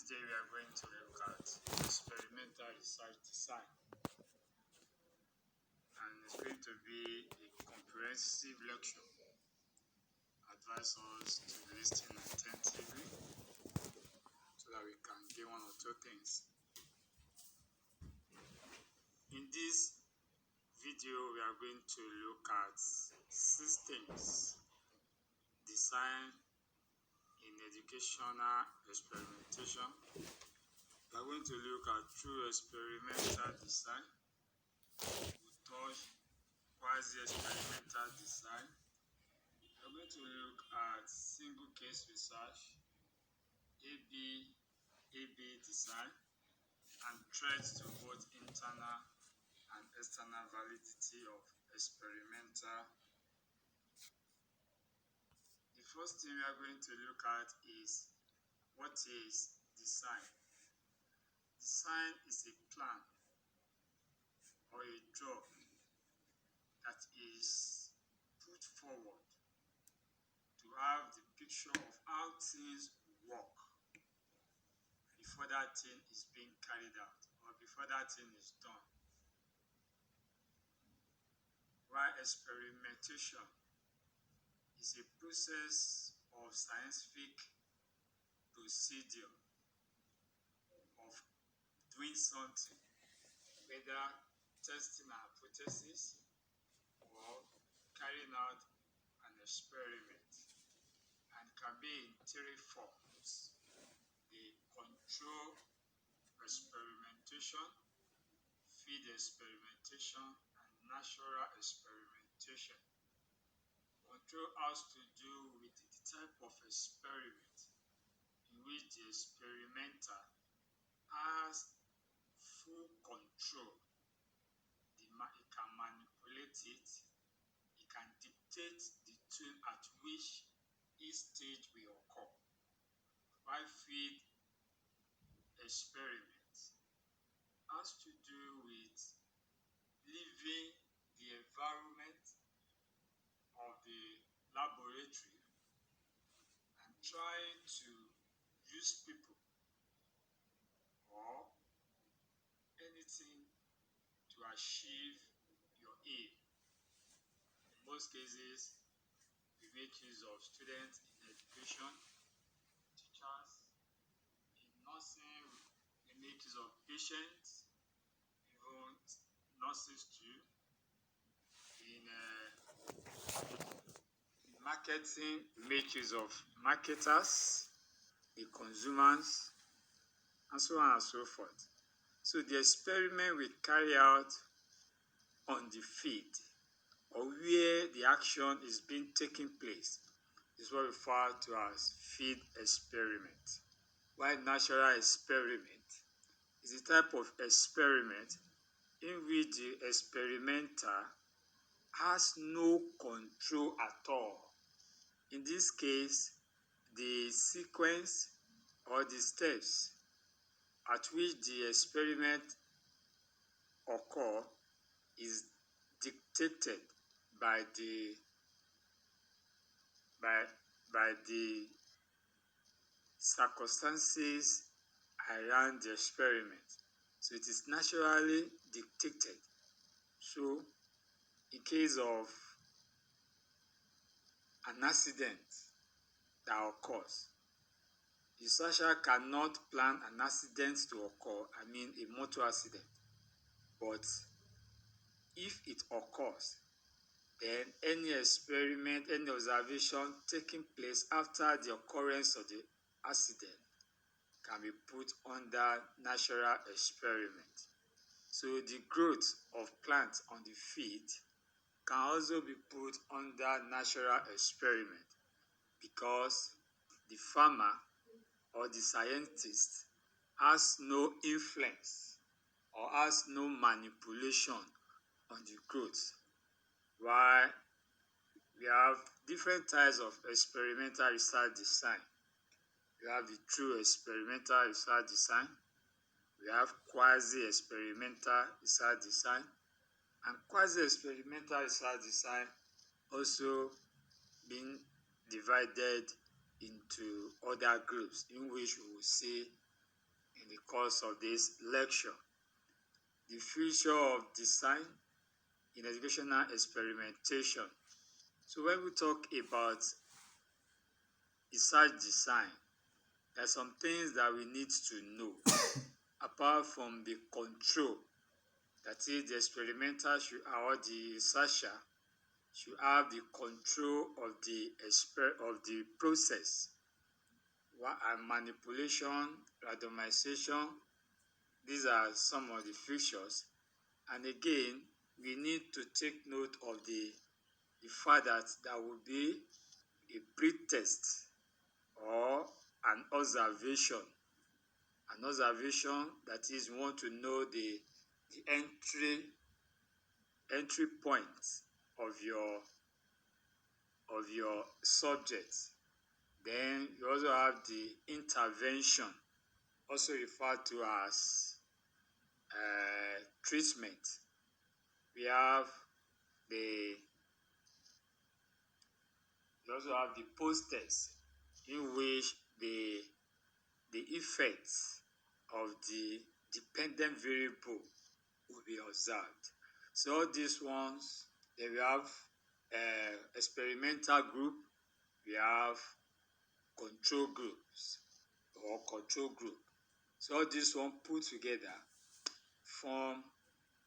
Today we are going to look at experimental research design, and it's going to be a comprehensive lecture. Advise us to listen attentively so that we can get one or two things. In this video we are going to look at systems design in educational experimentation. We are going to look at true experimental design. We touch quasi experimental design. We are going to look at single case research, AB design, and threats to both internal and external validity of experimental. The first thing we are going to look at is what is design. Design is a plan or a job that is put forward to have the picture of how things work before that thing is being carried out or before that thing is done. While experimentation is a process of scientific procedure of doing something, whether testing an hypothesis or carrying out an experiment, and can be in three forms: the control experimentation, field experimentation, and natural experimentation. Control has to do with the type of experiment in which the experimenter has full control. He can manipulate it, he can dictate the tune at which each stage will occur. While field experiment has to do with leaving the environment of the laboratory and trying to use people or anything to achieve your aim. In most cases, we make use of students in education, teachers. In nursing, we make use of patients, even nurses too. In marketing, we make use of marketers, the consumers, and so on and so forth. So the experiment we carry out on the field or where the action is being taken place is what we refer to as field experiment. While natural experiment is a type of experiment in which the experimenter has no control at all. In this case, the sequence or the steps at which the experiment occur is dictated by the circumstances around the experiment. So it is naturally dictated. So in case of an accident that occurs, the researcher cannot plan an accident to occur, a motor accident. But if it occurs, then any experiment, any observation taking place after the occurrence of the accident can be put under natural experiment. So the growth of plants on the field can also be put under natural experiment because the farmer or the scientist has no influence or has no manipulation on the growth. While we have different types of experimental research design. We have the true experimental research design, we have quasi-experimental research design, and quasi-experimental research design also being divided into other groups in which we will see in the course of this lecture. The future of design in educational experimentation. So when we talk about research design, there are some things that we need to know apart from the control. That is, the experimenter should, or the researcher should have the control of the process and manipulation, randomization. These are some of the features. And again, we need to take note of the fact that there will be a pretest or an observation. An observation, that is, we want to know the entry point of your subject. Then you also have the intervention, also referred to as treatment. We also have the post-test, in which the effects of the dependent variable will be observed. So all these ones, then we have experimental group, we have control groups or control group. So all these one put together form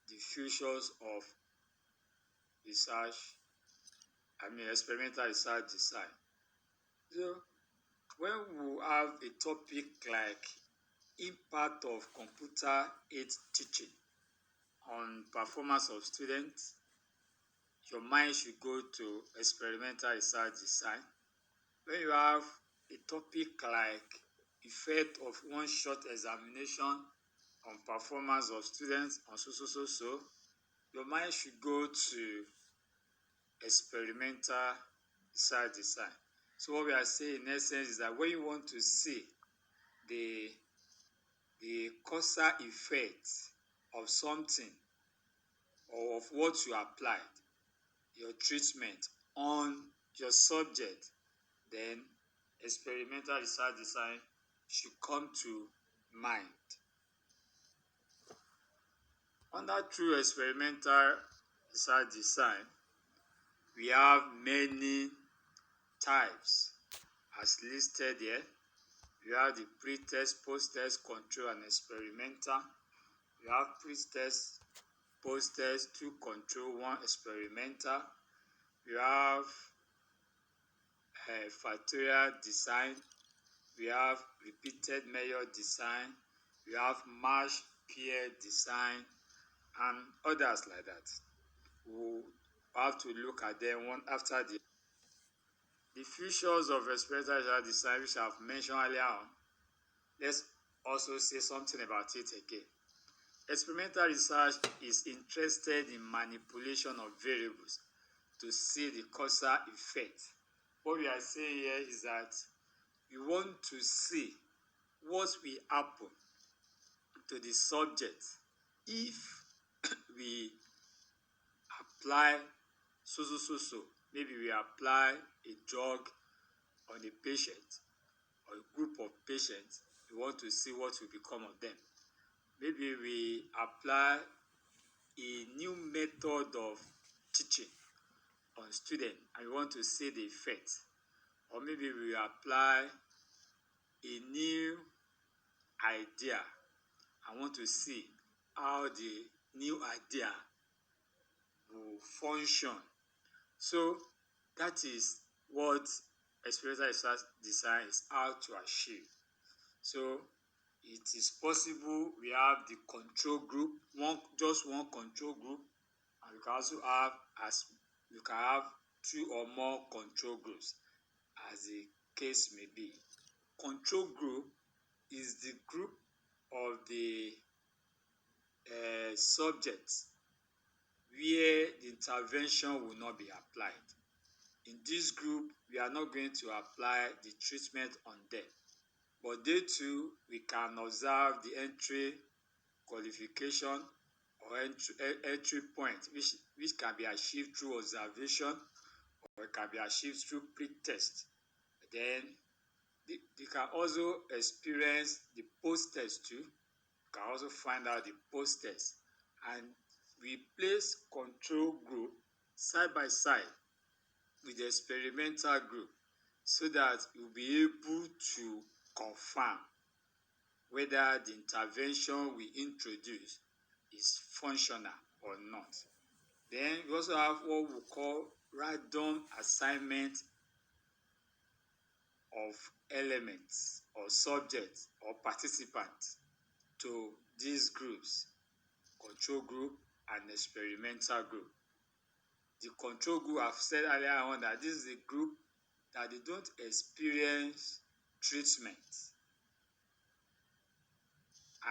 the features of experimental research design. So when we have a topic like impact of computer-aided teaching on performance of students, your mind should go to experimental research design. When you have a topic like effect of one-shot examination on performance of students on so, your mind should go to experimental research design. So what we are saying in essence is that when you want to see the causal effect of something or of what you applied, your treatment on your subject, then experimental research design should come to mind. Under true experimental research design, we have many types as listed here. We have the pre-test, post-test, control, and experimental. We have pre-test, post-test, 2 control, 1 experimental. We have factorial design. We have repeated method design. We have match pair design and others like that. We'll have to look at them one after the features of experimental design, which I've mentioned earlier on. Let's also say something about it again. Experimental research is interested in manipulation of variables to see the causal effect. What we are saying here is that we want to see what will happen to the subject if we apply so. Maybe we apply a drug on a patient or a group of patients. We want to see what will become of them. Maybe we apply a new method of teaching on students and we want to see the effect. Or maybe we apply a new idea and want to see how the new idea will function. So that is what experimental research design is out to achieve. So it is possible we have the control group, just one control group, and we can also have you can have 2 or more control groups, as the case may be. Control group is the group of the subjects where the intervention will not be applied. In this group, we are not going to apply the treatment on them, but they too, we can observe the entry qualification or entry point, which can be achieved through observation or it can be achieved through pre-test. Then They can also experience the post-test too. You can also find out the post-test. And we place control group side by side with the experimental group so that you'll be able to confirm whether the intervention we introduce is functional or not. Then we also have what we call random assignment of elements or subjects or participants to these groups, control group and experimental group. The control group, I've said earlier on that this is a group that they don't experience treatment.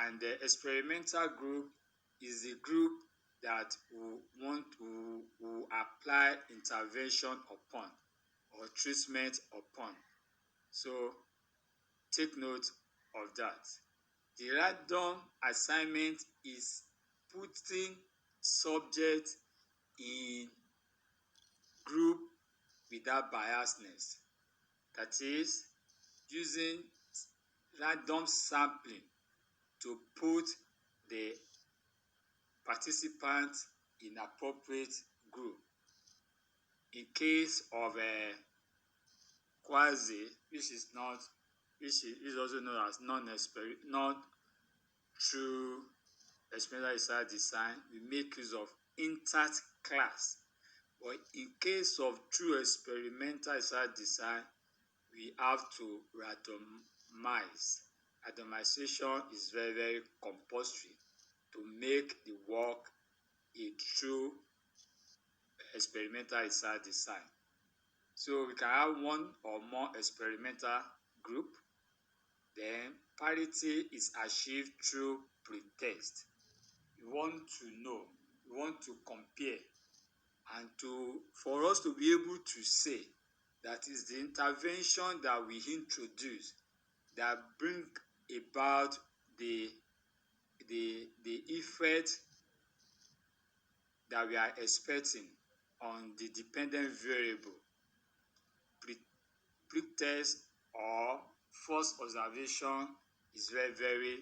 And the experimental group is the group that will apply intervention upon or treatment upon. So take note of that. The random assignment is putting subject in group without biasness. That is using random sampling to put the participants in appropriate group. In case of a Quasi, which is also known as not true experimental research design, we make use of intact class. But in case of true experimental research design, we have to randomize. Randomization is very, very compulsory to make the work a true experimental research design. So we can have one or more experimental group. Then parity is achieved through pretest. We want to know, we want to compare, and for us to be able to say that is the intervention that we introduce that bring about the effect that we are expecting on the dependent variable. Pretest or first observation is very, very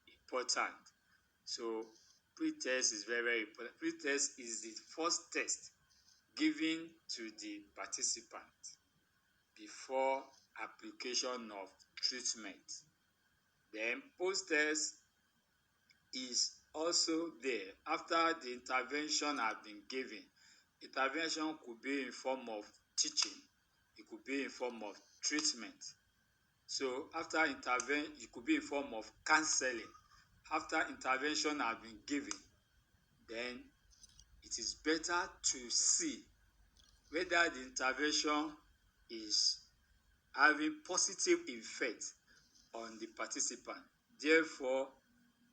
important. So pretest is very, very important. Pretest is the first test given to the participant before application of treatment. Then post-test is also there after the intervention has been given. Intervention could be in form of teaching, it could be in form of treatment. So after intervention, it could be in form of counseling. After intervention has been given, then it is better to see whether the intervention is having positive effect on the participant. Therefore,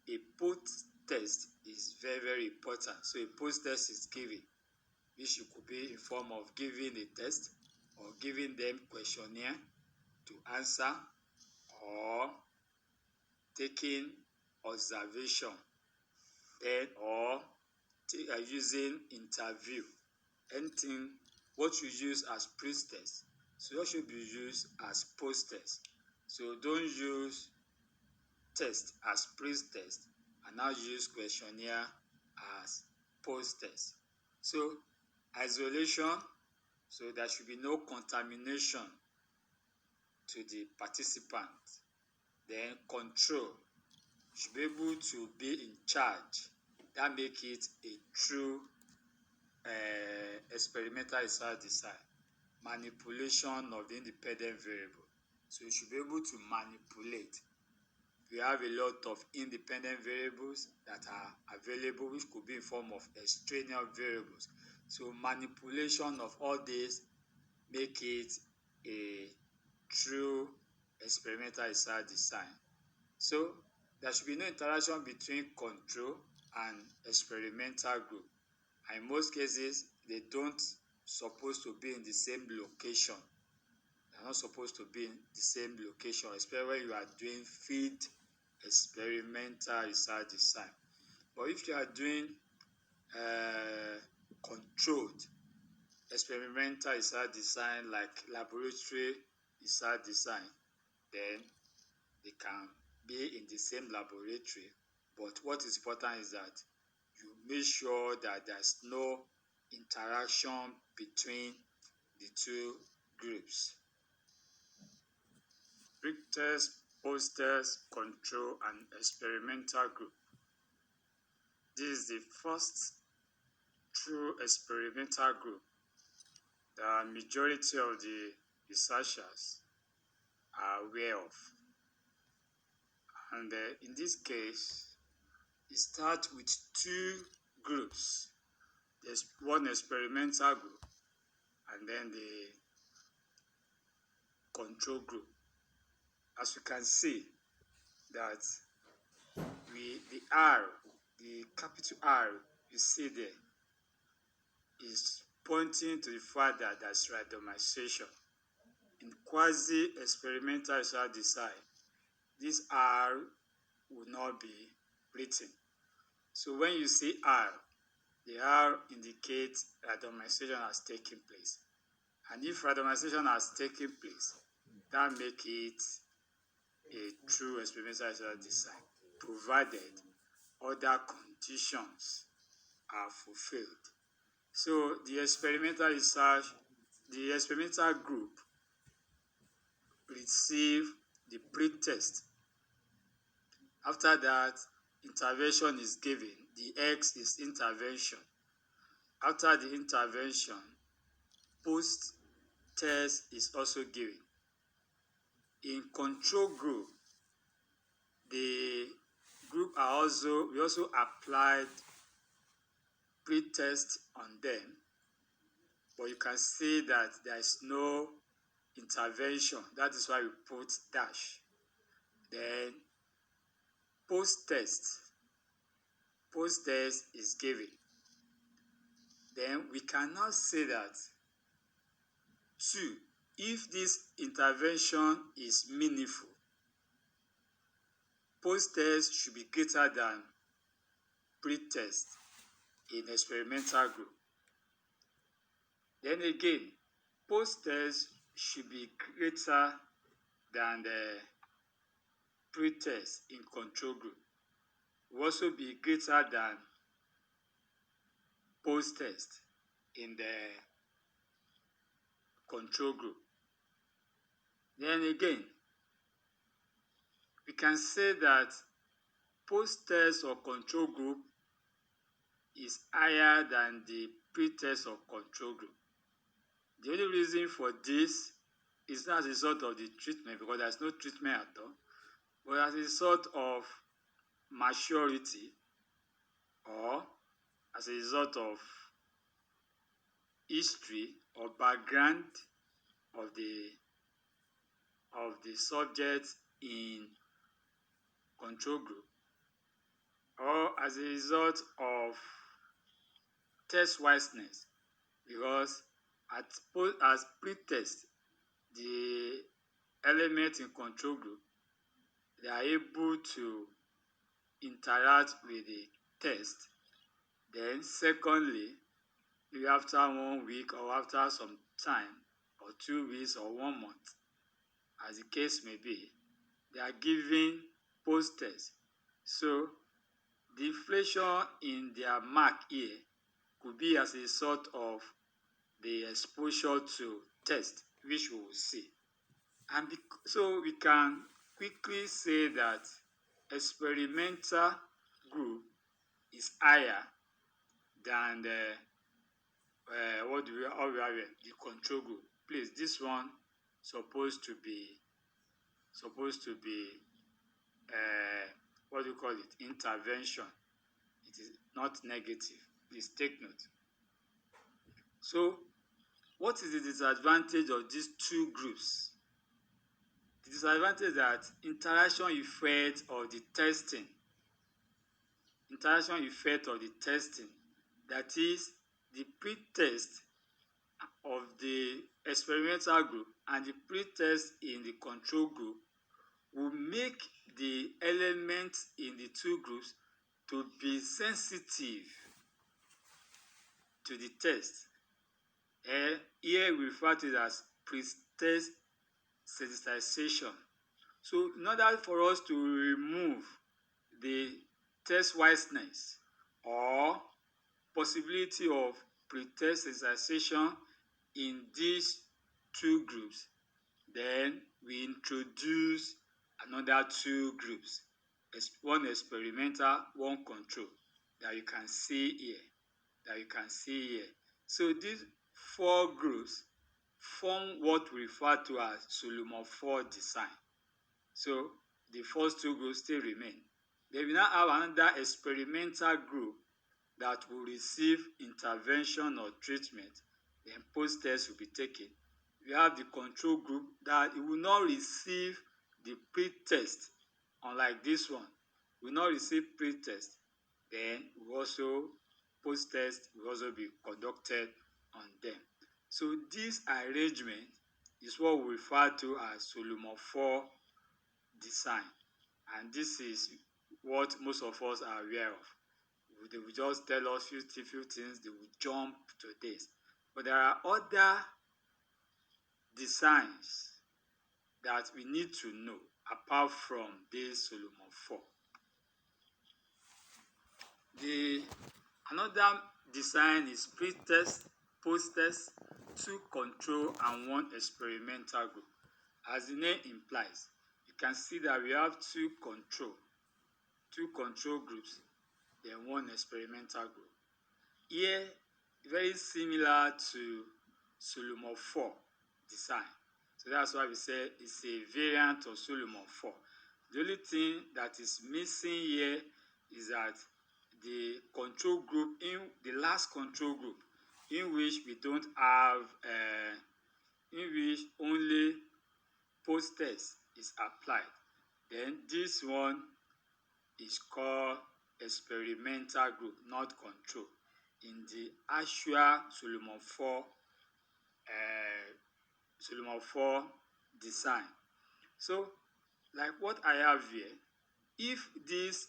a post-test is very, very important. So a post-test is given, which could be in form of giving a test or giving them questionnaire to answer or taking observation then or using interview. Anything what you use as pre-test, so what should be used as post-test. So don't use test as pre-test and now use questionnaire as post-test. So isolation, so there should be no contamination to the participant. Then control, you should be able to be in charge. That make it a true experimental research design. Manipulation of the independent variable. So you should be able to manipulate. We have a lot of independent variables that are available, which could be in form of extraneous variables. So manipulation of all this make it a true experimental research design. So there should be no interaction between control and experimental group. And in most cases, they don't supposed to be in the same location. They are not supposed to be in the same location, especially when you are doing field experimental research design. But if you are doing controlled experimental research design like laboratory research design, then they can be in the same laboratory. But what is important is that you make sure that there's no interaction between the two groups. Pre-test, post-test, control, and experimental group. This is the first true experimental group the majority of the researchers are aware of. And in this case, it starts with two groups. There's one experimental group and then the control group. As you can see that the R, the capital R you see there is pointing to the fact that there's randomization. In quasi experimental research design, this R will not be written. So when you see R, the R indicates randomization has taken place. And if randomization has taken place, that makes it a true experimental research design, provided other conditions are fulfilled. So the experimental research, the experimental group receive the pre-test. After that, intervention is given. The X is intervention. After the intervention, post-test is also given. In control group, we also applied pre-test on them, but you can see that there is no intervention. That is why we put dash. Then post-test is given. Then we can now say that 2, if this intervention is meaningful, post-test should be greater than pre-test in experimental group. Then again, post-test should be greater than the pre-test in control group. Will also be greater than post-test in the control group. Then again, we can say that post-test or control group is higher than the pre-test or control group. The only reason for this is not as a result of the treatment, because there's no treatment at all, but as a result of maturity or as a result of history or background of the subject in control group, or as a result of test wiseness, because as pre-test, the element in control group, they are able to interact with the test. Then secondly, maybe after 1 week or after some time, or 2 weeks or 1 month, as the case may be, they are giving post-test. So the inflation in their mark here could be as a result of the exposure to test, which we will see. And so we can quickly say that experimental group is higher than the control group. Please, this one supposed to be intervention. It is not negative. Please take note. So what is the disadvantage of these two groups? The disadvantage is that interaction effect of the testing, that is the pre-test of the experimental group and the pre-test in the control group, will make the elements in the two groups to be sensitive to the test. Here we refer to it as pre-test sensitization. So in order for us to remove the test wiseness or possibility of pre-test sensitization in these two groups, then we introduce another two groups, one experimental, one control, that you can see here. So these four groups form what we refer to as Solomon 4 design. So the first two groups still remain. Then we now have another experimental group that will receive intervention or treatment. Then post-test will be taken. We have the control group that it will not receive the pre-test, unlike this one. Will not receive pre-test. Then post-test will also be conducted on them. So this arrangement is what we refer to as Solomon 4 design, and this is what most of us are aware of. They will just tell us few things, they will jump to this. But there are other designs that we need to know apart from this Solomon 4. Another design is pre-test, post-test, 2 control and 1 experimental group. As the name implies, you can see that we have two control groups, then 1 experimental group. Here, very similar to Solomon 4 design. So that's why we say it's a variant of Solomon 4. The only thing that is missing here is that the control group, in the last control group, in which we don't have, in which only post-test is applied, then this one is called experimental group, not control, in the actual Solomon 4 design. So, like what I have here, if this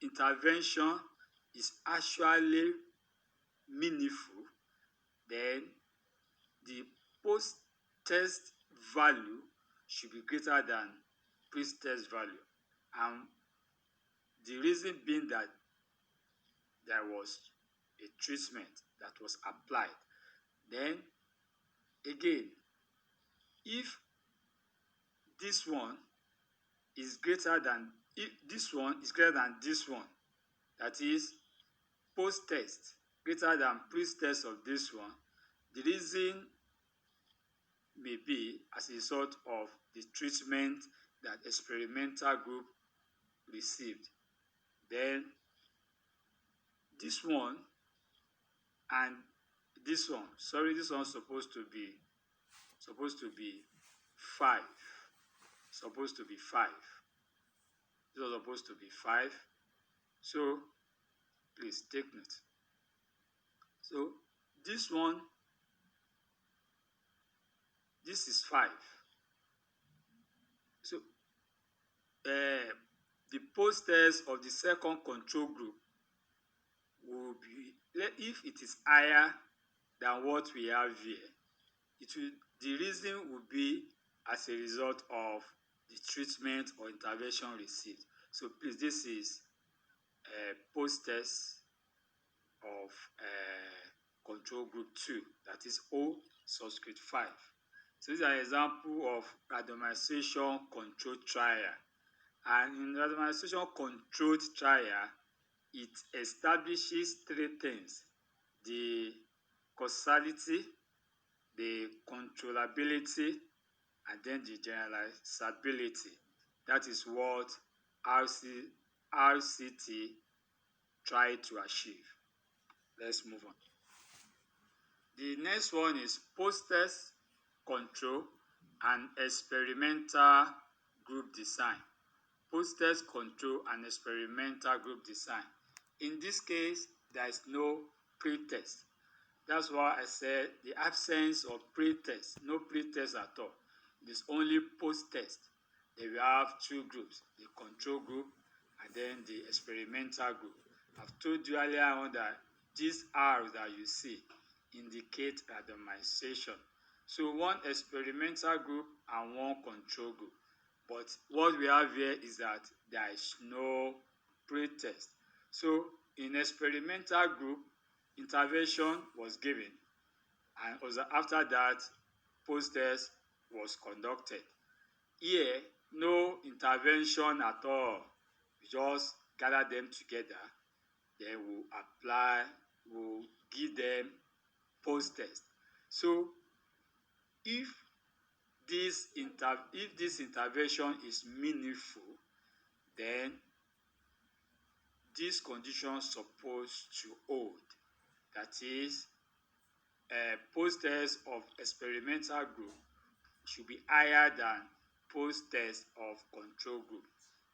intervention is actually meaningful, then the post-test value should be greater than pre-test value. And the reason being that there was a treatment that was applied. Then again, if this one is greater than this one, that is post-test greater than pre-test of this one, the reason may be as a result of the treatment that experimental group received. Then this one and this one, this one's supposed to be 5. Supposed to be 5. This was supposed to be 5. So please take note. So this one, this is 5. So the post-test of the second control group will be, if it is higher than what we have here, the reason will be as a result of the treatment or intervention received. So please, this is post-test of control group 2, that is O subscript 5. So this is an example of randomization controlled trial. And in randomization controlled trial, it establishes 3 things: the causality, the controllability, and then the generalizability. That is what RCT tried to achieve. Let's move on. The next one is post-test control and experimental group design. Post-test control and experimental group design. In this case, there is no pre-test. That's why I said the absence of pre-test, no pre-test at all. It is only post-test. Then we have 2 groups, the control group and then the experimental group. I've told you earlier on that these R's that you see indicate randomization. So 1 experimental group and 1 control group. But what we have here is that there is no pretest. So in experimental group, intervention was given, and after that, post-test was conducted. Here, no intervention at all. We just gather them together, then we'll give them post-test. So if this intervention is meaningful, then this condition supposed to hold. That is, post-test of experimental group should be higher than post-test of control group.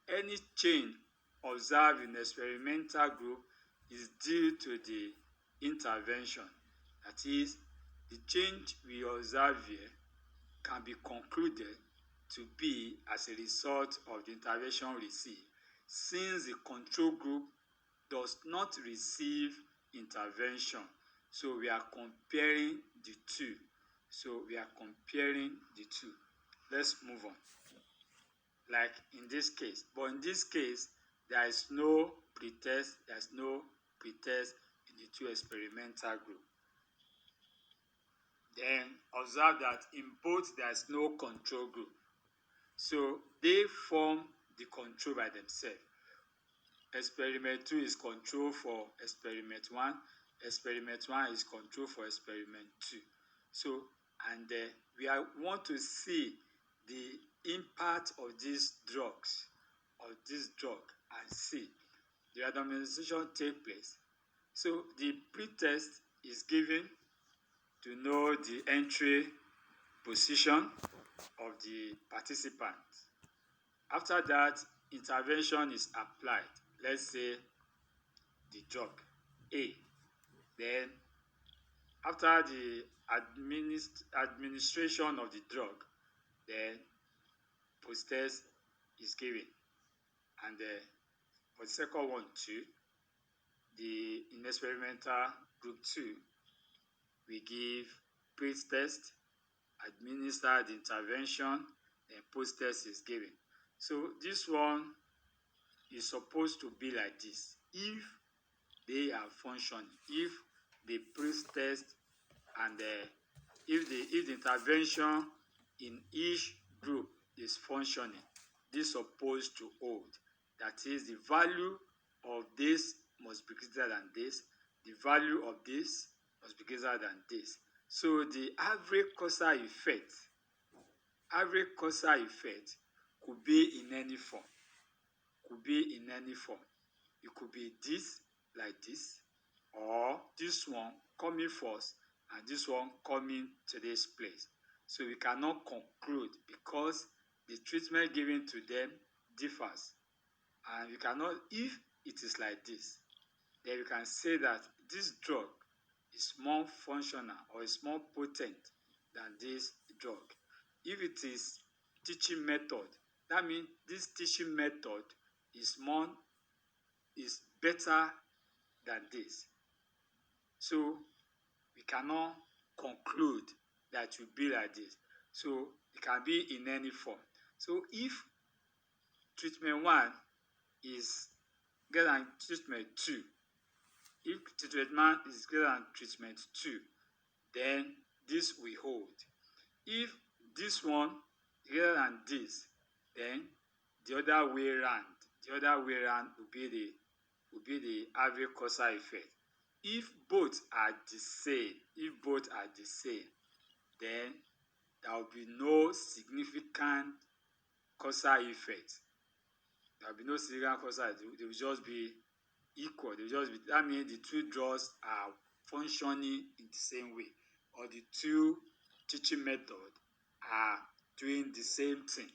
Any change observed in experimental group is due to the intervention. That is, the change we observe here can be concluded to be as a result of the intervention received, since the control group does not receive intervention. So we are comparing the two. Let's move on. Like in this case. But in this case, there is no pretest in the two experimental group. Then observe that in both there is no control group. So they form the control by themselves. Experiment 2 is control for experiment 1. Experiment 1 is control for experiment 2. So, and we want to see the impact of these drugs, and see the randomization take place. So the pretest is given to know the entry position of the participant. After that, intervention is applied. Let's say the drug A. Then after the administration of the drug, then post-test is given. And for the second one too, in experimental group 2, we give pre-test, administer the intervention, then post-test is given. So this one is supposed to be like this. If they are functioning, if the pre-test and if the intervention in each group is functioning, this is supposed to hold. That is, the value of this must be greater than this. The value of this must be greater than this. So the average causal effect could be in any form. It could be this, like this, or this one coming first and this one coming to this place. So we cannot conclude because the treatment given to them differs. And we cannot, if it is like this, then we can say that this drug is more functional or is more potent than this drug. If it is teaching method, that means this teaching method is better than this. So we cannot conclude that it will be like this. So it can be in any form. So if treatment 1 is greater than treatment 2, if treatment 1 is greater than treatment 2, then this will hold. If this one is greater than this, then the other way around will be the average causal effect. If both are the same, then there will be no significant causal effect. They will just be equal. That means the two drugs are functioning in the same way, or the two teaching methods are doing the same thing.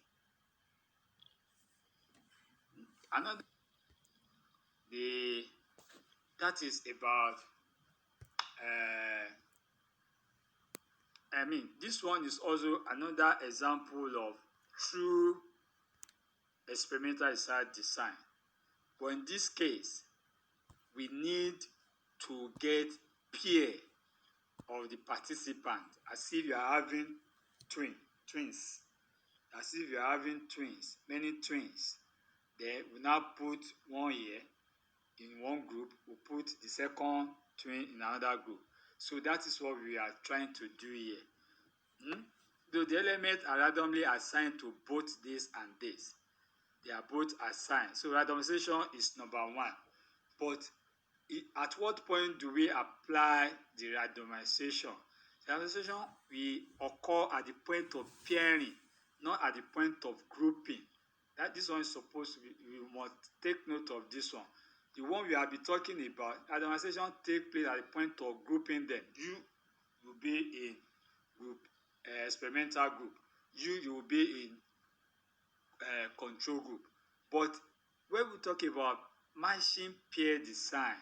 Another that is about this one is also another example of true experimental research design. But in this case, we need to get pair of the participants, as if you are having twins. as if you are having twins, many twins. Then we now put one here in one group, we put the second twin in another group. So that is what we are trying to do here. Though the elements are randomly assigned to both this and this, they are both assigned. So randomization is number one. But at what point do we apply the randomization? The randomization will occur at the point of pairing, not at the point of grouping. That this one is supposed to be, we must take note of this one. The one we have been talking about, randomization take place at the point of grouping them. You will be in group, experimental group. You will be in control group. But when we talk about matching pair design,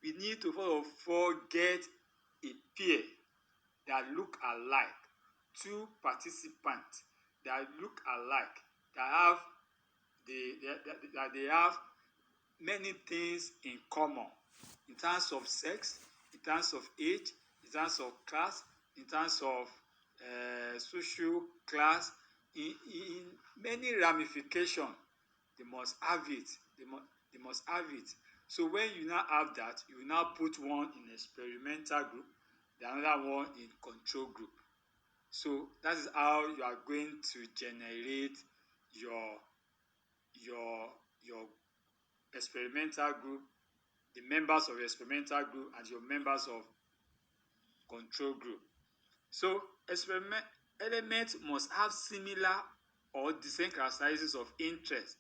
we need to first of all get a pair that look alike, two participants that look alike, that have they have many things in common in terms of sex, in terms of age, in terms of class, in terms of social class, in many ramifications. They must have it. They must have it. So when you now have that, you will now put one in experimental group, the another one in control group. So that is how you are going to generate your experimental group, the members of your experimental group, and your members of control group. So experiment elements must have similar or the same characteristics of interest,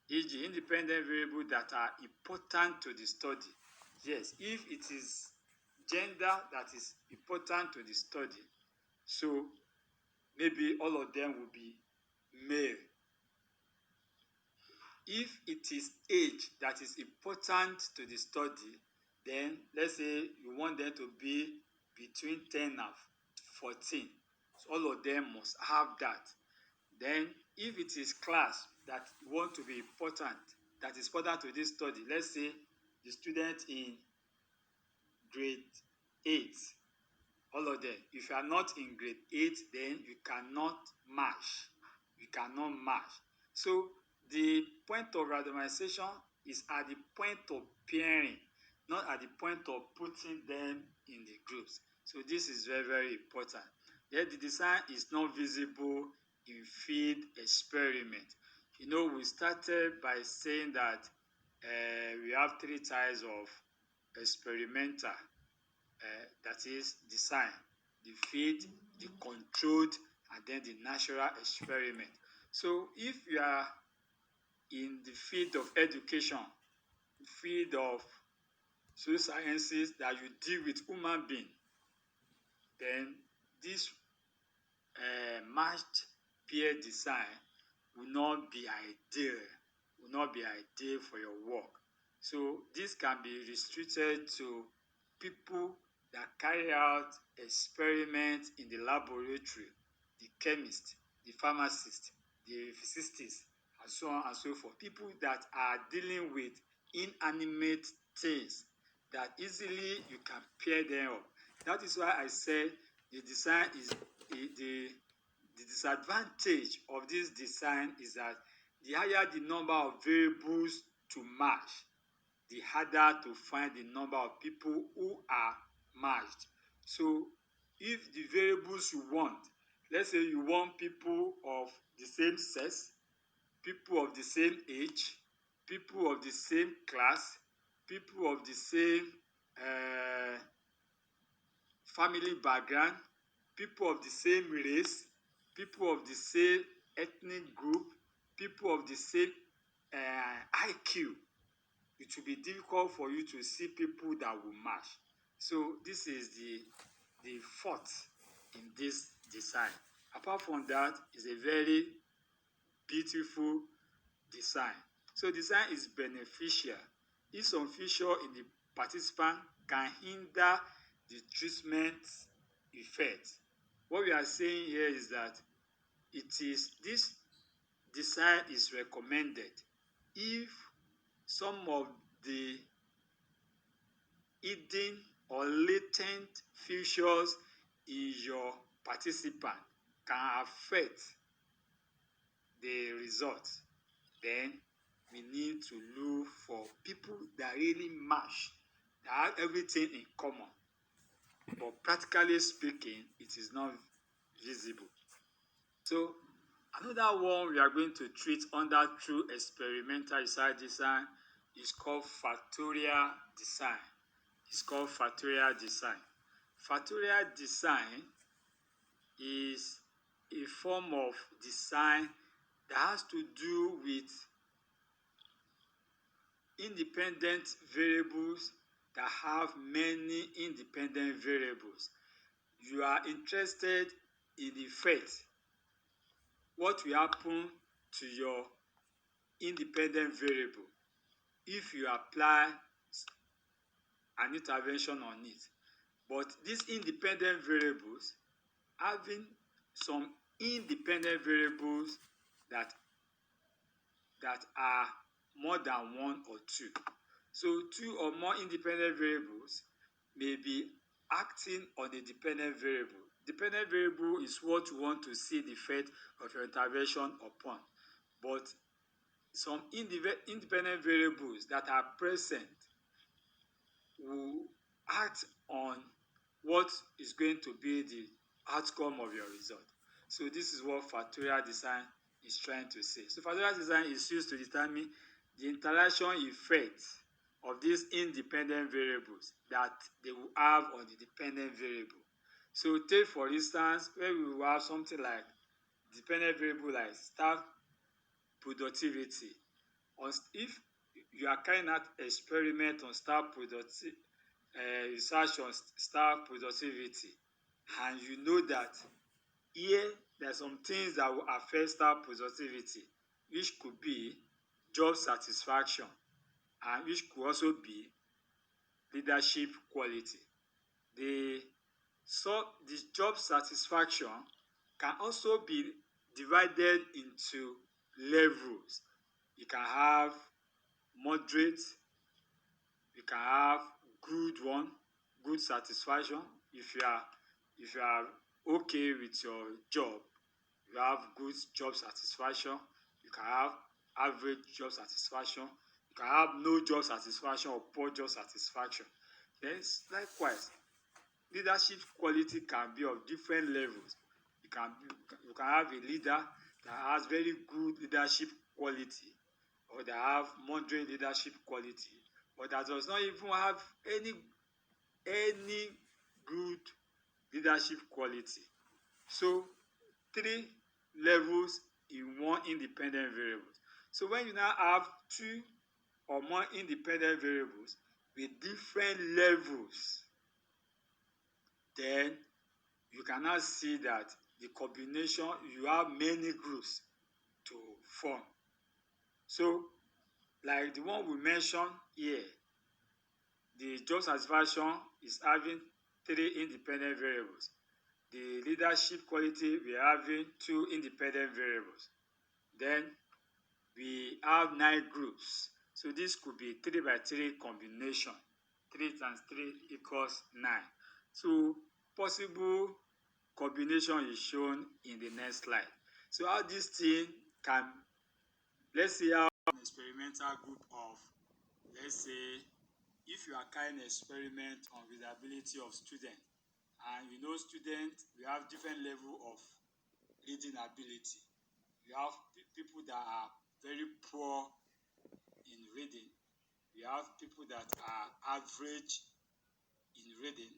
e.g. independent variables that are important to the study. Yes, if it is gender that is important to the study, so maybe all of them will be male. If it is age that is important to the study, then let's say you want them to be between 10 and 14. So all of them must have that. Then if it is class that you want to be important, that is important to this study, let's say the student in grade 8, all of them. If you are not in grade 8, then you cannot match. You cannot match. So the point of randomization is at the point of pairing, not at the point of putting them in the groups. So this is very, very important. Then the design is not visible in field experiment. You know, we started by saying that we have three types of experimental. That is design, the field, the controlled, and then the natural experiment. So if you are in the field of education, field of social sciences that you deal with human being, then this matched peer design will not be ideal for your work. So this can be restricted to people that carry out experiments in the laboratory, the chemist, the pharmacist, the physicist, and so on and so forth. People that are dealing with inanimate things that easily you can pair them up. That is why I said the design is the disadvantage of this design is that the higher the number of variables to match, the harder to find the number of people who are matched. So if the variables you want, let's say you want people of the same sex, people of the same age, people of the same class, people of the same family background, people of the same race, people of the same ethnic group, people of the same IQ, it will be difficult for you to see people that will match. So this is the fault in this design. Apart from that, it's a very beautiful design. So design is beneficial if some feature in the participant can hinder the treatment effect. What we are saying here is that this design is recommended if some of the hidden or latent features in your participant can affect the result, then we need to look for people that really match, that have everything in common. But practically speaking, it is not visible. So another one we are going to treat under true experimental research design is called factorial design. It's called factorial design. Factorial design is a form of design that has to do with independent variables that have many independent variables. You are interested in the effect, what will happen to your independent variable if you apply an intervention on it. But these independent variables, having some independent variables that are more than one or two. So two or more independent variables may be acting on a dependent variable. Dependent variable is what you want to see the effect of your intervention upon. But some independent variables that are present will act on what is going to be the outcome of your result. So this is what factorial design is trying to say. So factorial design is used to determine the interaction effect of these independent variables that they will have on the dependent variable. So take for instance, where we will have something like dependent variable like staff productivity. If you are carrying out experiment on research on staff productivity, and you know that here there are some things that will affect staff productivity, which could be job satisfaction and which could also be leadership quality. The job satisfaction can also be divided into levels. You can have moderate, you can have good satisfaction. If you are okay with your job, you have good job satisfaction. You can have average job satisfaction. You can have no job satisfaction or poor job satisfaction. Then likewise, leadership quality can be of different levels. You can have a leader that has very good leadership quality, or that have moderate leadership quality, or that does not even have any good leadership quality. So three levels in one independent variable. So when you now have two or more independent variables with different levels, then you can now see that the combination, you have many groups to form. So like the one we mentioned here, the job satisfaction is having three independent variables. The leadership quality, we are having two independent variables. Then we have 9 groups. So this could be 3 by 3 combination. 3 times 3 equals 9. So possible combination is shown in the next slide. So how this thing can, let's see how an experimental group of, let's say, if you are carrying an experiment on readability of students, and you know students, we have different level of reading ability. You have people that are very poor in reading. We have people that are average in reading.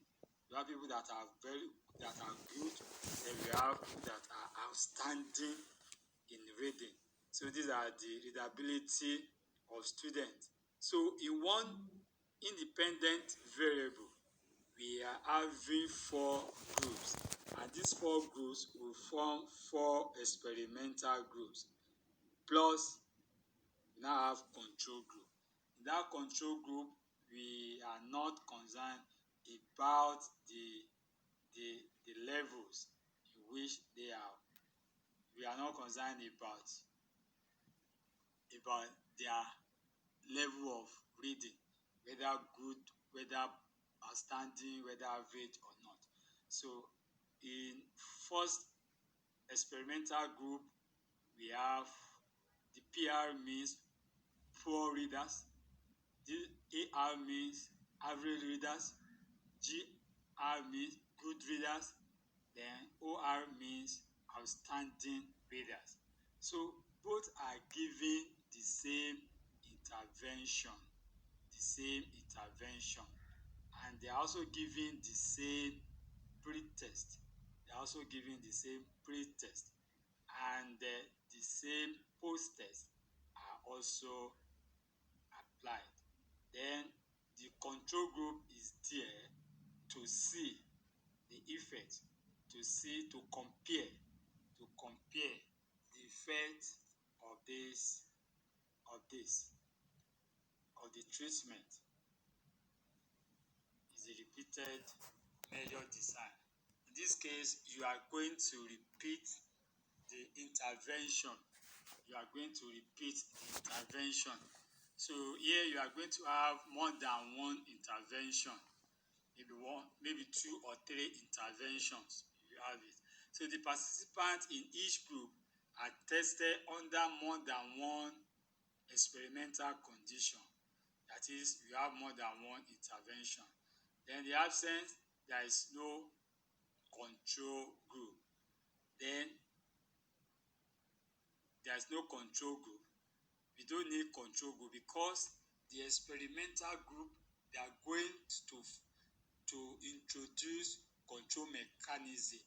We have people that are good. Then we have people that are outstanding in reading. So these are the readability of students. So in one independent variable, we are having 4 groups, and these 4 groups will form 4 experimental groups, plus we now have control group. In that control group, we are not concerned about the levels in which they are. We are not concerned about their level of reading, whether good, whether outstanding, whether average or not. So in first experimental group, we have the PR means poor readers, the AR means average readers, GR means good readers, then OR means outstanding readers. So both are giving the same intervention, and they are also giving the same pre-test. They are also giving the same pre-test, and the same post-test are also applied. Then the control group is there to see the effect, to compare the effect of the treatment. Is a repeated measure design. In this case, you are going to repeat the intervention. So here you are going to have more than one intervention. Maybe 2 or 3 interventions. You have it. So the participants in each group are tested under more than one experimental condition. That is, you have more than one intervention. Then the absence, there is no control group. Then there is no control group. We don't need control group because the experimental group, they are going to introduce control mechanism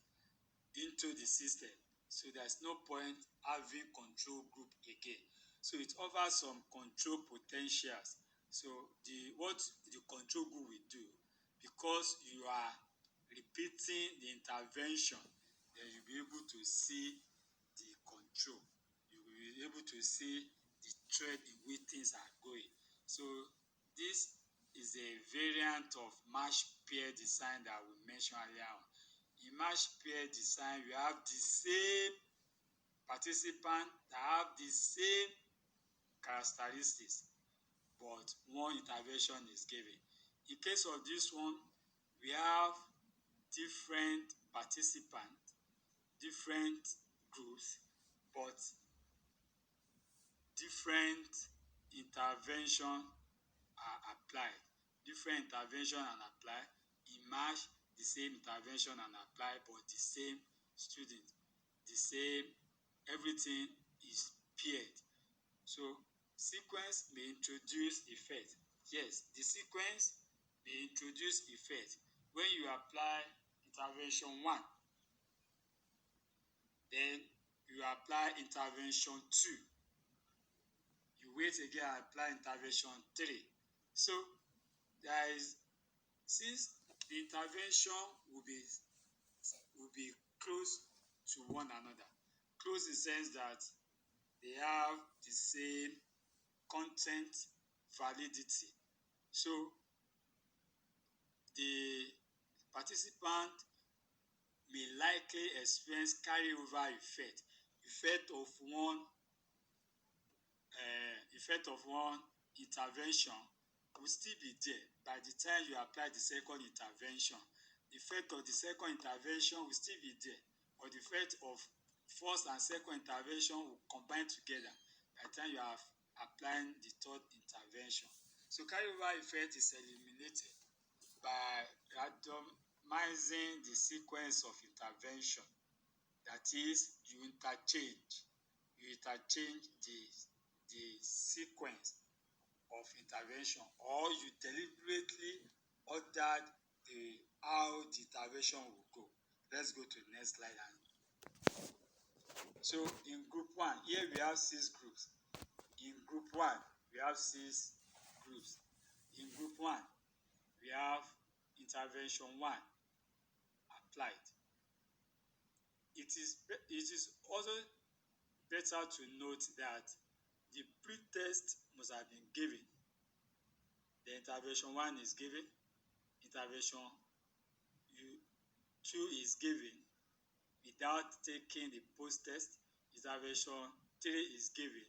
into the system. So there's no point having control group again. So it offers some control potentials. So what the control group will do, because you are repeating the intervention, then you'll be able to see the control. You will be able to see the trend in which things are going. So this is a variant of match pair design that we mentioned earlier on. In match pair design, we have the same participant that have the same characteristics, but one intervention is given. In case of this one, we have different participants, different groups, but different intervention are applied. Different intervention and apply. In match, the same intervention and apply, but the same student, the same, everything is paired. So sequence may introduce effect. Yes, the sequence may introduce effect. When you apply intervention 1, then you apply intervention 2. You wait again and apply intervention 3. So since the intervention will be close to one another. Close in the sense that they have the same content validity. So the participant may likely experience carryover effect of one intervention will still be there by the time you apply the second intervention. The effect of the second intervention will still be there, but the effect of first and second intervention will combine together by the time you are applying the third intervention. So carryover effect is eliminated by randomizing the sequence of intervention. That is, you interchange the sequence of intervention, or you deliberately ordered how the intervention will go. Let's go to the next slide. So in group 1, here we have 6 groups. In group 1, we have 6 groups. In group 1, we have intervention 1 applied. It is also better to note that the pre-test must have been given. The intervention 1 is given, intervention 2 is given without taking the post-test, intervention 3 is given,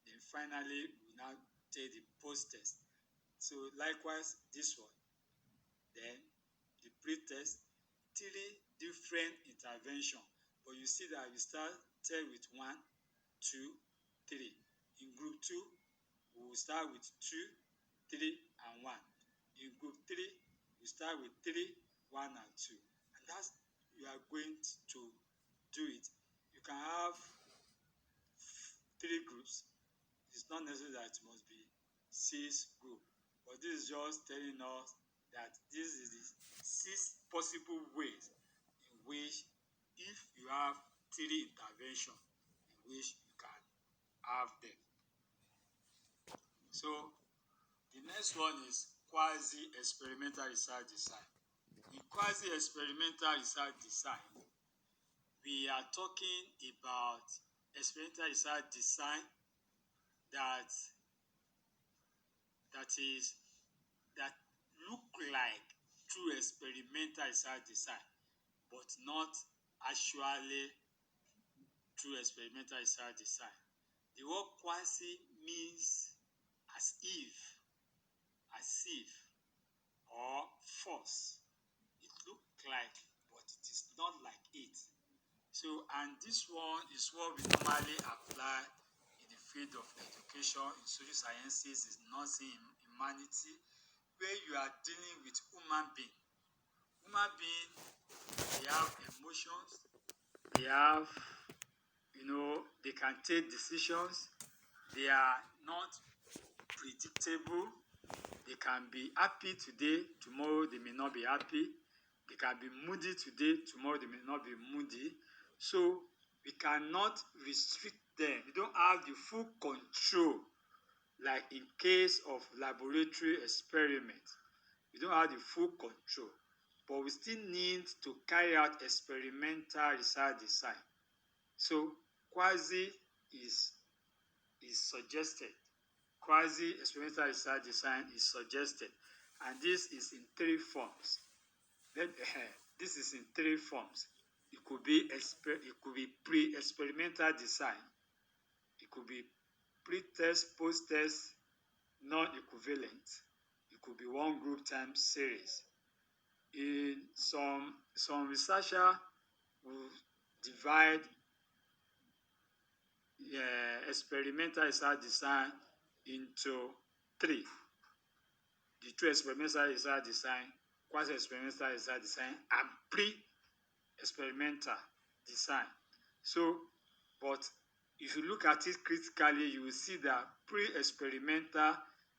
then finally we now take the post-test. So likewise this one, then the pre-test, 3 different interventions, but you see that we started with 1, 2, 3. In group 2, we will start with 2, 3, and 1. In group 3, we start with 3, 1, and 2. And that's you are going to do it. You can have 3 groups. It's not necessary that it must be 6 groups. But this is just telling us that this is the 6 possible ways in which, if you have 3 interventions, in which you can have them. So the next one is quasi-experimental research design. In quasi-experimental research design, we are talking about experimental research design that look like true experimental research design, but not actually true experimental research design. The word quasi means as if, or false. It looks like, but it is not like it. So, and this one is what we normally apply in the field of education, in social sciences, in nursing, in humanity, where you are dealing with human being. Human being, they have emotions, they have, they can take decisions, they are not predictable, they can be happy today, tomorrow they may not be happy, they can be moody today, tomorrow they may not be moody. So we cannot restrict them. We don't have the full control, like in case of laboratory experiment. We don't have the full control, but we still need to carry out experimental research design. So quasi is suggested. Quasi experimental research design is suggested, and this is in 3 forms. This is in 3 forms. It could be pre-experimental design. It could be pre-test, post-test, non-equivalent. It could be one group time series. In some researcher will divide experimental research design into 3. The true experimental research design, quasi-experimental research design, and pre-experimental design. So, but if you look at it critically, you will see that pre-experimental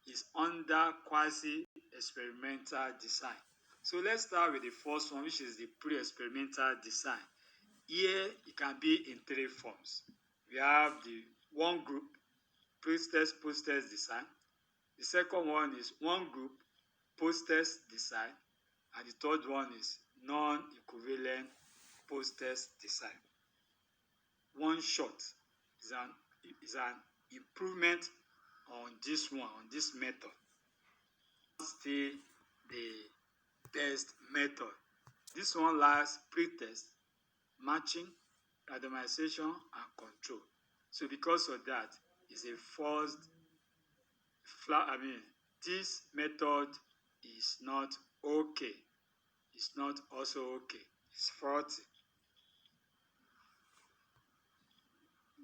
is under quasi-experimental design. So let's start with the first one, which is the pre-experimental design. Here, it can be in 3 forms. We have the one group, pre-test, post-test design. The second one is one group, post-test design. And the third one is non-equivalent post-test design. One shot is an improvement on this one, on this method. Still the best method. This one lacks pre-test, matching, randomization, and control. So because of that, it's a forced this method is not okay. It's not also okay. It's faulty.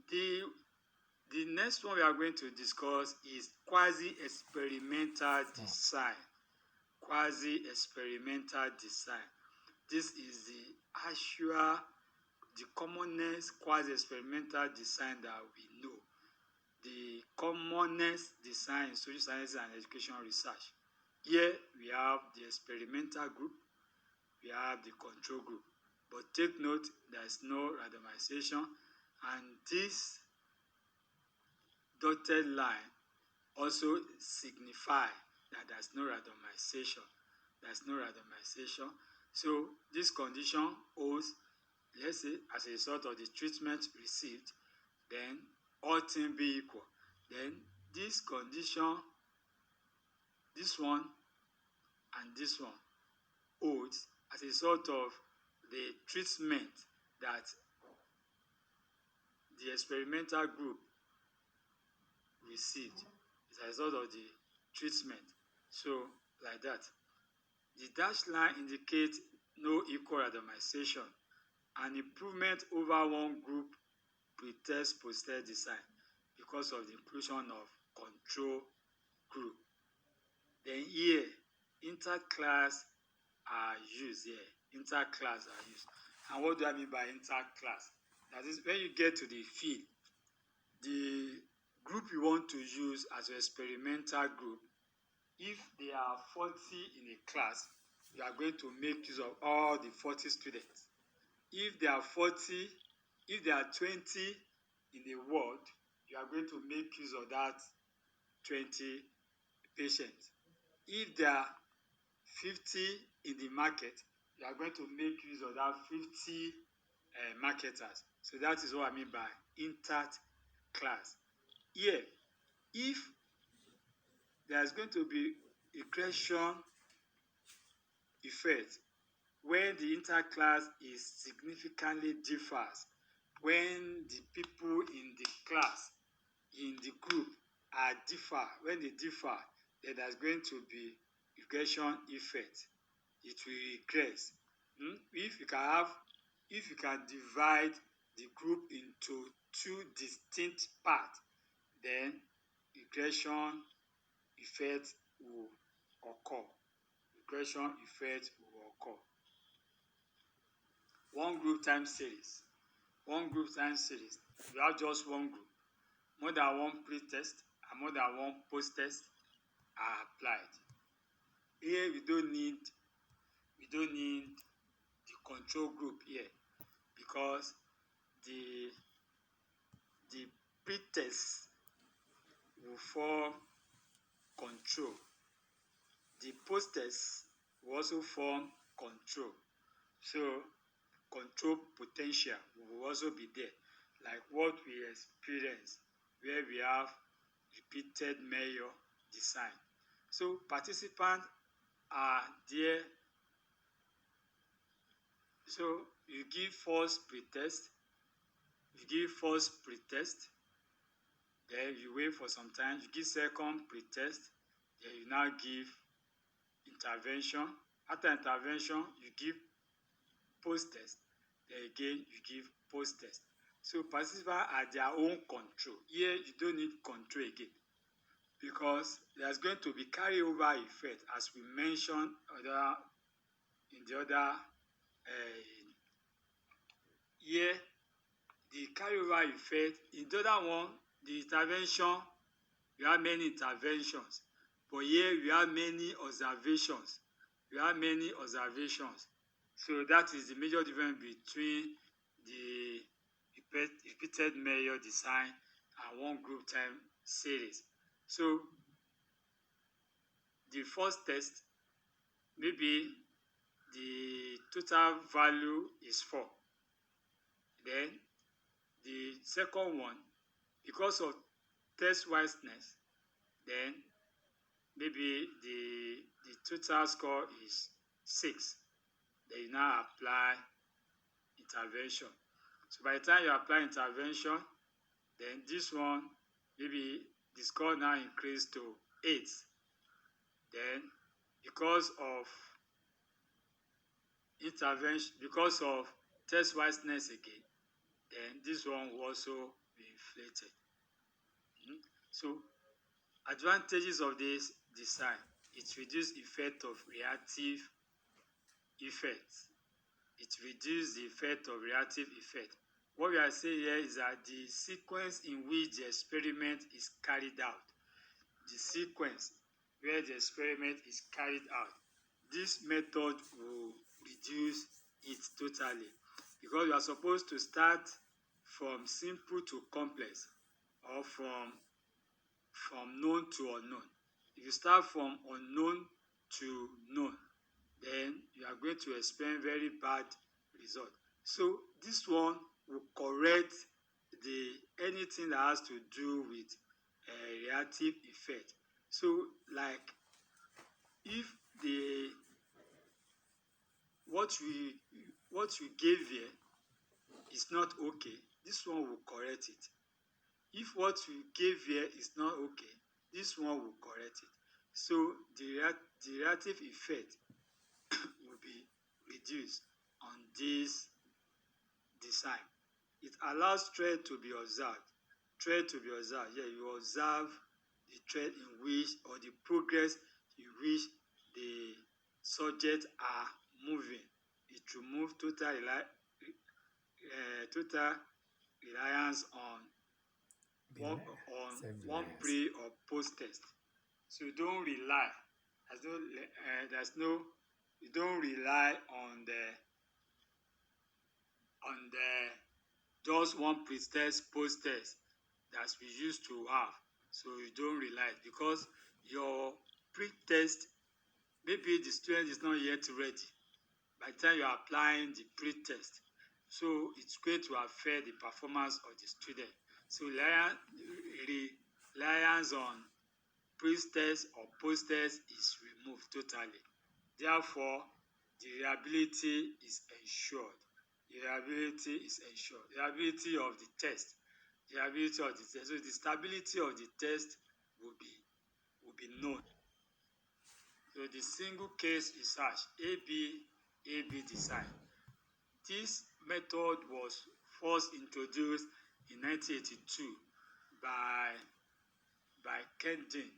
The next one we are going to discuss is quasi-experimental design. Quasi-experimental design. This is the commonest quasi-experimental design that we know. The commonest design in social sciences and education research. Here we have the experimental group, we have the control group. But take note, there is no randomization, and this dotted line also signifies that there is no randomization. There is no randomization. So this condition holds, let's say, as a result of the treatment received, then all things be equal. Then this condition, this one and this one holds as a result of the treatment that the experimental group received. As a result of the treatment. So, like that. The dashed line indicates no equal randomization. An improvement over one group pre-test post-test design because of the inclusion of control group. Then here, interclass are used here. Interclass are used. And what do I mean by interclass? That is, when you get to the field, the group you want to use as your experimental group, if there are 40 in a class, you are going to make use of all the 40 students. If there are 40, if there are 20 in a ward, you are going to make use of that 20 patients. If there are 50 in the market, you are going to make use of that 50 marketers. So that is what I mean by interclass. Here, if there is going to be regression effect when the interclass is significantly differs, when the people in the class, in the group are differ, when they differ, then there's going to be regression effect. It will regress. If you can divide the group into two distinct parts, then regression effect will occur. Regression effect will occur. One group time series. One group time series. You have just one group. More than one pre-test and more than one post-test are applied. Here we don't need the control group here, because the pre-test will form control. The post-test will also form control. So control potential will also be there, like what we experience where we have repeated measure design. So participants are there. So you give first pre-test, then you wait for some time, you give second pre-test, then you now give intervention. After intervention, you give post-test, then again you give post-test. So participants are their own control. Here you don't need control again, because there's going to be carryover effect, as we mentioned in the other here. The carryover effect in the other one, the intervention, you have many interventions, but here we have many observations. So that is the major difference between the repeated measure design and one group time series. So the first test, maybe the total value is 4. Then the second one, because of test wiseness, then maybe the total score is 6. Then you now apply intervention. So by the time you apply intervention, then this one, maybe the score now increased to 8. Then because of intervention, because of test wiseness again, then this one will also be inflated. So advantages of this design: it reduces effect of reactive effects. It reduces the effect of reactive effect. What we are saying here is that the sequence in which the experiment is carried out, this method will reduce it totally, because you are supposed to start from simple to complex, or from known to unknown. If you start from unknown to known, then you are going to experience very bad result. So this one will correct anything that has to do with reactive effect. So like if what you gave here is not okay, this one will correct it. If what you gave here is not okay, this one will correct it. So the reactive effect will be reduced on this design. It allows thread to be observed. Thread to be observed. Yeah, you observe the thread in which or the progress in which the subject are moving. It removes total reliance on one Self-reliance. pre or post test. So you don't rely. There's no you don't rely on the just one pre-test post test that we used to have. So you don't rely because your pre-test, maybe the student is not yet ready by the time you are applying the pre-test. So it's going to affect the performance of the student. So reliance on pre-test or post-test is removed totally. Therefore, the reliability is ensured. The reliability is ensured. The reliability of the test. The reliability of the test. So the stability of the test will be known. So the single case research AB design. This method was first introduced in 1982 by Kendin.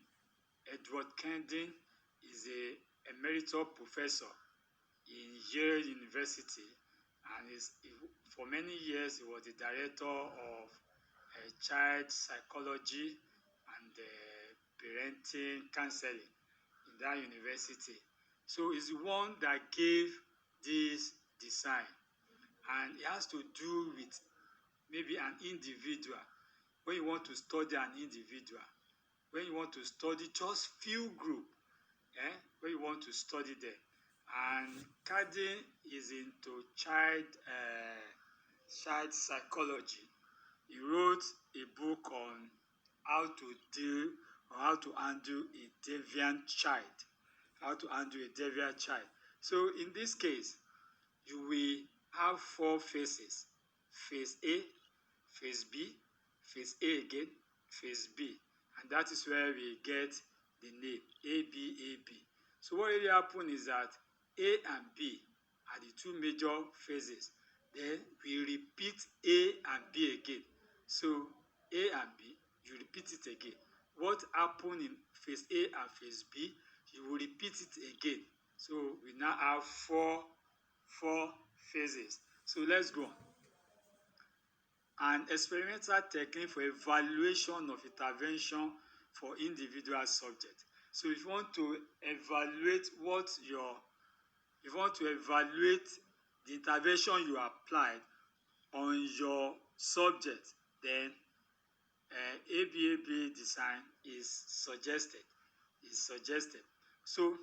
Edward Kendin is a emeritus professor in Yale University, and for many years he was the director of child psychology and parenting counseling in that university. So he's the one that gave this design, and it has to do with maybe an individual. When you want to study an individual, when you want to study just few group, when you want to study them. And Cardin is into child psychology. He wrote a book on how to deal or how to handle a deviant child. How to handle a deviant child. So in this case, you will have four phases. Phase A, phase B, phase A again, phase B. And that is where we get the name AB. So what really happen is that A and B are the two major phases. Then we repeat A and B again. So A and B, you repeat it again. What happened in phase A and phase B, you will repeat it again. So we now have four phases. So let's go on. An experimental technique for evaluation of intervention for individual subject. So if you want to evaluate the intervention you applied on your subject, then ABAB design is suggested. So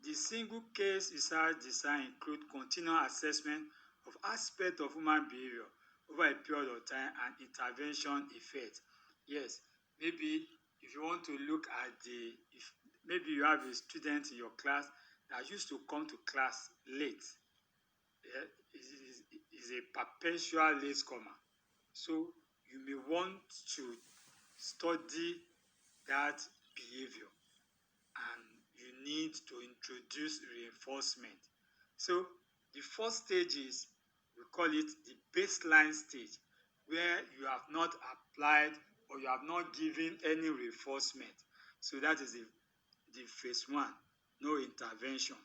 the single case research design include continual assessment of aspects of human behaviour over a period of time and intervention effect. Yes, maybe if you want to look at if maybe you have a student in your class that used to come to class late, is a perpetual late comer. So you may want to study that behaviour, and you need to introduce reinforcement. So the first stage is, we call it the baseline stage, where you have not applied or you have not given any reinforcement. So that is the phase one, no intervention.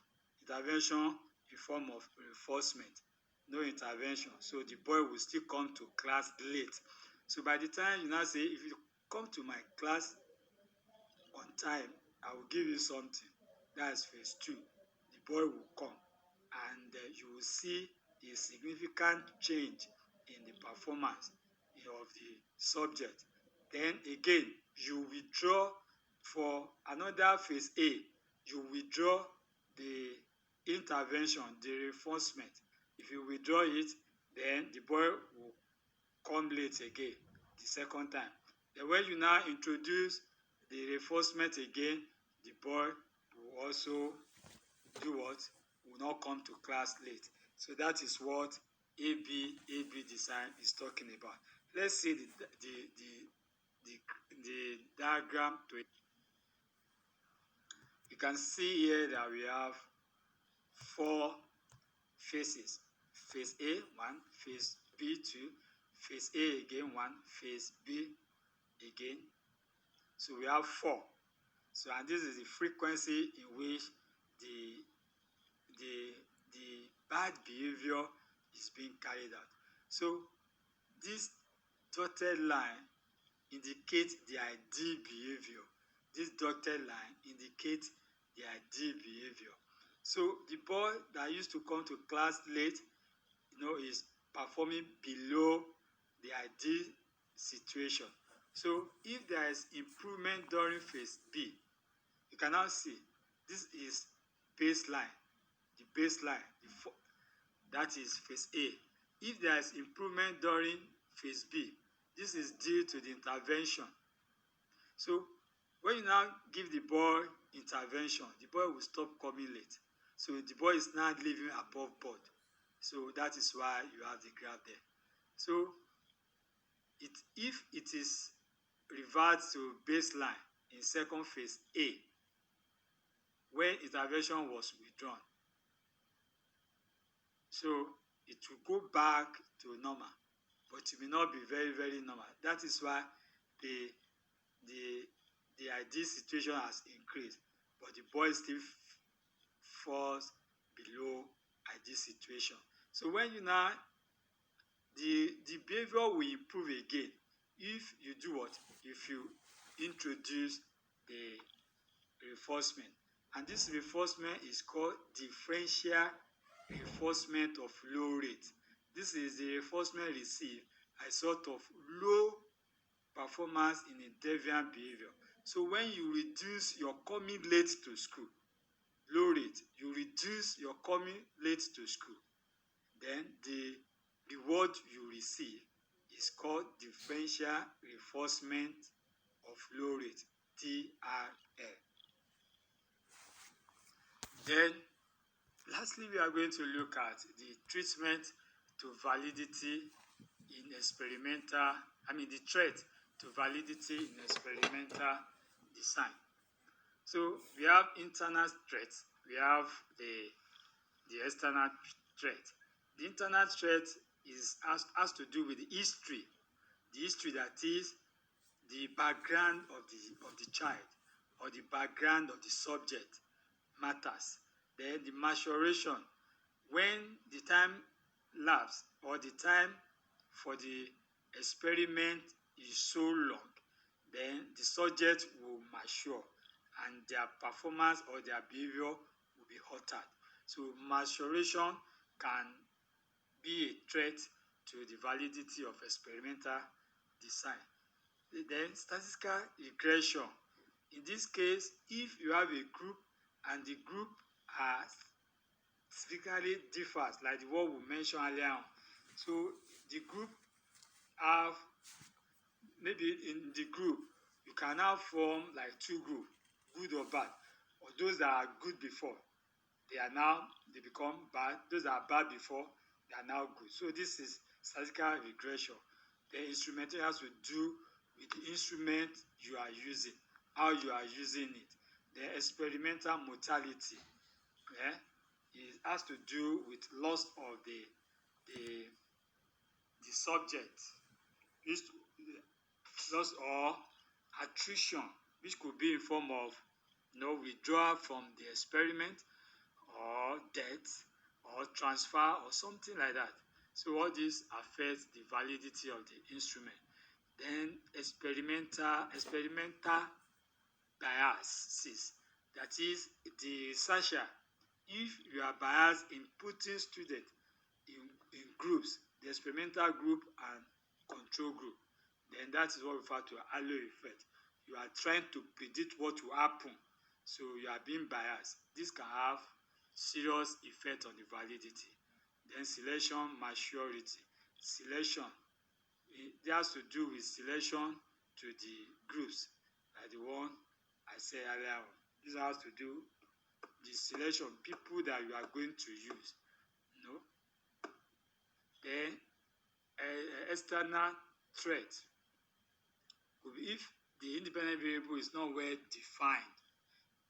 Intervention in form of reinforcement, no intervention. So the boy will still come to class late. So by the time you now say, if you come to my class on time, I will give you something. That's phase two. The boy will come, and you will see a significant change in the performance of the subject. Then again, you withdraw for another phase A. You withdraw the intervention, the reinforcement. If you withdraw it, then the boy will come late again the second time. Then when you now introduce the reinforcement again, the boy will also do what? Will not come to class late. So that is what AB design is talking about. Let's see the diagram to it. You can see here that we have four phases. phase A 1, phase B 2, phase A again 1, phase B again. So we have 4. So and this is the frequency in which the the the bad behavior is being carried out. So this dotted line indicates the ideal behavior. This dotted line indicates the ideal behavior. So the boy that used to come to class late, is performing below the ideal situation. So if there is improvement during phase B, you can now see this is baseline, the baseline, that is phase A. If there is improvement during phase B, this is due to the intervention. So when you now give the boy intervention, the boy will stop coming late. So the boy is now living above board. So that is why you have the graph there. So if it is reverts to baseline in second phase A, when intervention was withdrawn, so it will go back to normal, but it may not be very, very normal. That is why the ideal situation has increased, but the boy still falls below ideal situation. So when you now the behavior will improve again if you do what? If you introduce the reinforcement. And this reinforcement is called differential reinforcement of low rate. This is the reinforcement received as sort of low performance in a deviant behavior. So when you reduce your coming late to school, low rate, you reduce your coming late to school, then the reward you receive is called differential reinforcement of low rate, DRL. Then lastly, we are going to look at the treatment to validity in experimental, the threat to validity in experimental design. So we have internal threats, we have the external threat. The internal threat has to do with the history that is the background of the child or the background of the subject matters. Then the maturation, when the time lapse or the time for the experiment is so long, then the subject will mature and their performance or their behavior will be altered. So maturation can be a threat to the validity of experimental design. Then statistical regression. In this case, if you have a group and the group significantly differs, like the one we mentioned earlier on. So the group have, maybe in the group, you can now form like two groups, good or bad, or those that are good before, they become bad. Those that are bad before, they are now good. So this is statistical regression. The instrumentation has to do with the instrument you are using, how you are using it. The experimental mortality, it has to do with loss of the subject, loss or attrition, which could be in form of withdrawal from the experiment, or death, or transfer, or something like that. So all this affects the validity of the instrument. Then experimental biases, that is the researcher, if you are biased in putting students in groups, the experimental group and control group, then that is what we refer to halo effect. You are trying to predict what will happen, so you are being biased. This can have serious effect on the validity. Then selection maturity. Selection, it has to do with selection to the groups, like the one I said earlier on. This has to do the selection people that you are going to use. Then external threat will be if the independent variable is not well defined.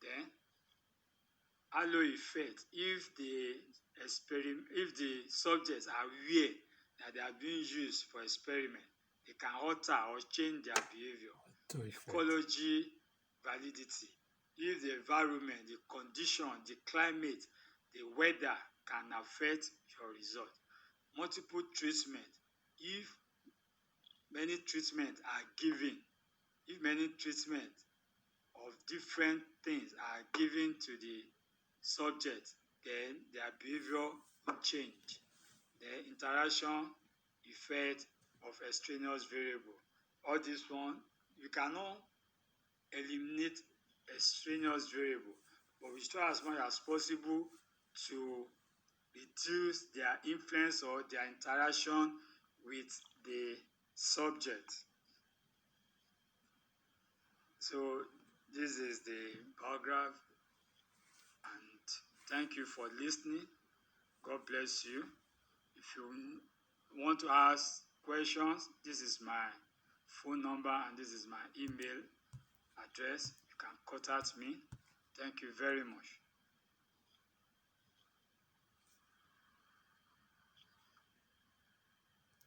Then halo effect, if the if the subjects are aware that they are being used for experiment, they can alter or change their behavior. Ecology validity. If the environment, the condition, the climate, the weather can affect your result. Multiple treatment. If many treatments are given, if many treatments of different things are given to the subject, then their behavior will change. The interaction effect of extraneous variable. All this one, you cannot eliminate extraneous variable, but we try as much as possible to reduce their influence or their interaction with the subject. So this is the paragraph, and thank you for listening. God bless you. If you want to ask questions, this is my phone number and this is my email address. You can contact me. Thank you very much.